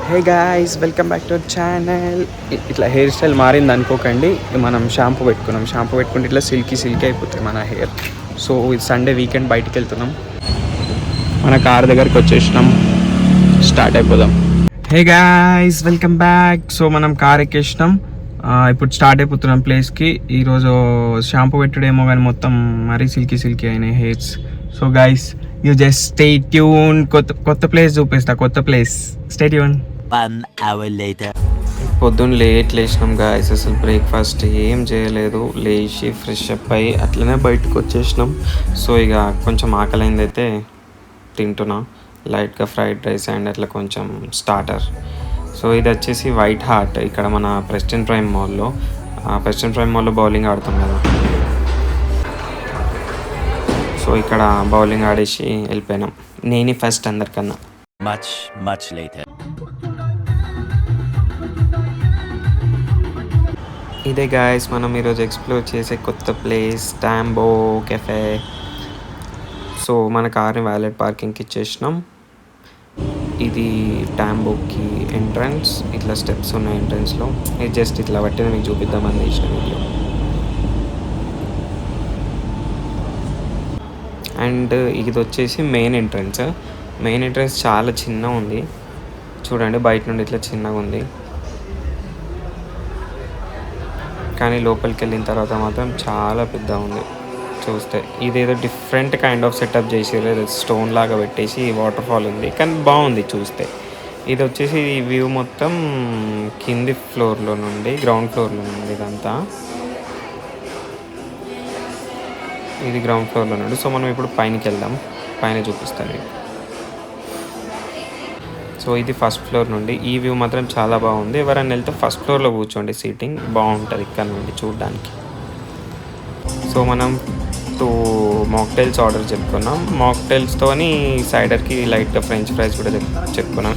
Hey guys, welcome back to our channel. ఇట్లా hair style మారింది అనుకోకండి. మనం షాంపూ పెట్టుకుంటే ఇట్లా సిల్కీ అయిపోతుంది మన హెయిర్. సో ఇది సండే వీకెండ్ బయటికి వెళ్తున్నాం. మన కార్ దగ్గరికి వచ్చేసినాం. స్టార్ట్ అయిపోదాం. Hey guys, welcome back. So మనం కార్ ఎక్కేసినాం. ఇప్పుడు స్టార్ట్ అయిపోతున్నాం ప్లేస్కి. ఈరోజు షాంపూ పెట్టుడేమో కానీ మొత్తం మరీ సిల్కీ అయినాయి hairs. So guys, you just stay tune. కొత్త ప్లేస్ చూపిస్తా. కొత్త place. Stay tune. 1 hour later. పొద్దున్న లేట్ లేచినాం గాయస్. అసలు బ్రేక్ఫాస్ట్ ఏం చేయలేదు. లేచి ఫ్రెష్ అప్ అయ్యి అట్లనే బయటకు వచ్చేసినాం. సో ఇక కొంచెం ఆకలైంది అయితే తింటున్నా. లైట్గా ఫ్రైడ్ రైస్ అండ్ అట్లా కొంచెం స్టార్టర్. సో ఇది వచ్చేసి వైట్ హార్ట్, ఇక్కడ మన ప్రెస్టన్ ప్రైమ్ మాల్లో బౌలింగ్ ఆడుతాం కదా. సో ఇక్కడ బౌలింగ్ ఆడేసి వెళ్ళిపోయినాం. నేనే ఫస్ట్ అందరికన్నా. Much later. ఇదే గాయస్ మనం ఈరోజు ఎక్స్ప్లోర్ చేసే కొత్త ప్లేస్ టాంబో కెఫే. సో మన కార్ని వ్యాలెట్ పార్కింగ్కి ఇచ్చేసినాం. ఇది టాంబోకి ఎంట్రన్స్. ఇట్లా స్టెప్స్ ఉన్నాయి ఎంట్రన్స్లో. ఇది జస్ట్ ఇట్లా బట్టి మీకు చూపిద్దామని తీసిన వీడియో. అండ్ ఇది వచ్చేసి మెయిన్ ఎంట్రన్స్ చాలా చిన్నగా ఉంది. చూడండి, బయట నుండి ఇట్లా చిన్నగా ఉంది, కానీ లోపలికి వెళ్ళిన తర్వాత మాత్రం చాలా పెద్దగా ఉంది చూస్తే. ఇదేదో డిఫరెంట్ కైండ్ ఆఫ్ సెటప్ చేసారు. ఏదో స్టోన్ లాగా పెట్టేసి వాటర్ ఫాల్ ఉంది, కానీ బాగుంది చూస్తే. ఇది వచ్చేసి ఈ వ్యూ మొత్తం కింది గ్రౌండ్ ఫ్లోర్లో నుండి ఇదంతా. ఇది గ్రౌండ్ ఫ్లోర్లో నుండి. సో మనం ఇప్పుడు పైనకి వెళ్దాం. పైన చూపిస్తాను. సో ఇది ఫస్ట్ ఫ్లోర్ నుండి. ఈ వ్యూ మాత్రం చాలా బాగుంది. ఎవరైనా వెళ్తే ఫస్ట్ ఫ్లోర్లో కూర్చోండి, సీటింగ్ బాగుంటుంది ఇక్కడ నుండి చూడడానికి. సో మనం 2 మాక్టైల్స్ ఆర్డర్ చెప్పుకున్నాం. మాక్టైల్స్తోని సైడర్కి లైట్గా ఫ్రెంచ్ ఫ్రైస్ కూడా చెప్పుకున్నాం.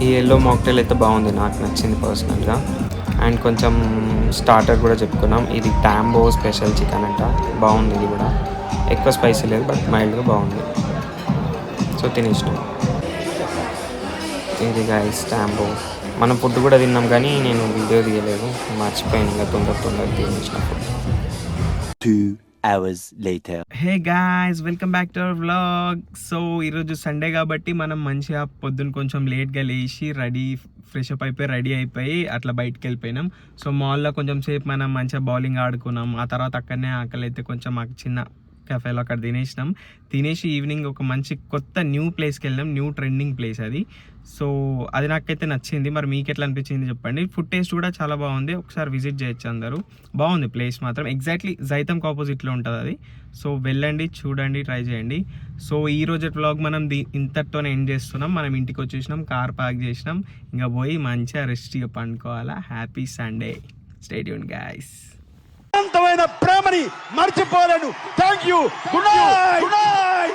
ఈ ఎల్లో మాక్టైల్ అయితే బాగుంది, నాకు నచ్చింది పర్సనల్గా. అండ్ కొంచెం స్టార్టర్ కూడా చెప్పుకున్నాం. ఇది టాంబో స్పెషల్ చికెన్ అంట, బాగుంది. ఇది కూడా ఎక్కువ స్పైసీ లేదు, బట్ మైల్డ్గా బాగుంది. సో తినేసినాం. ఇది గాయస్ టాంబో. మనం ఫుడ్ కూడా తిన్నాం, కానీ నేను వీడియో తీయలేదు, మర్చిపోయాను. ఇంకా తొందర తినేసిన food. 2 hours later. Hey guys, welcome back to our vlog. So ఈరోజు సండే కాబట్టి మనం మంచిగా పొద్దున్న కొంచెం లేట్గా లేచి ఫ్రెష్ అప్ అయిపోయి అట్లా బయటకు వెళ్ళిపోయినాం. సో మాల్లో కొంచెం సేపు మనం మంచిగా బౌలింగ్ ఆడుకున్నాం. ఆ తర్వాత అక్కడనే ఆకలి అయితే కొంచెం మాకు చిన్న కెఫేలో అక్కడ తినేసి ఈవినింగ్ ఒక మంచి కొత్త న్యూ ప్లేస్కి వెళ్ళినాం. న్యూ ట్రెండింగ్ ప్లేస్ అది. సో అది నాకైతే నచ్చింది. మరి మీకు ఎట్లా అనిపించింది చెప్పండి. ఫుడ్ టేస్ట్ కూడా చాలా బాగుంది. ఒకసారి విజిట్ చేయొచ్చు అందరూ. బాగుంది ప్లేస్ మాత్రం. ఎగ్జాక్ట్లీ జైతంకి ఆపోజిట్లో ఉంటుంది అది. సో వెళ్ళండి, చూడండి, ట్రై చేయండి. సో ఈ రోజు వ్లాగ్ మనం ఇంతటితోనే ఎండ్ చేస్తున్నాం. మనం ఇంటికి వచ్చేసినాం, కార్ పార్క్ చేసినాం. ఇంకా పోయి మంచిగా రెస్ట్గా పండుకోవాలా. Happy Sunday. Stay tuned guys. అనంతమైన ప్రేమని మర్చిపోలేను. Thank you. Good night.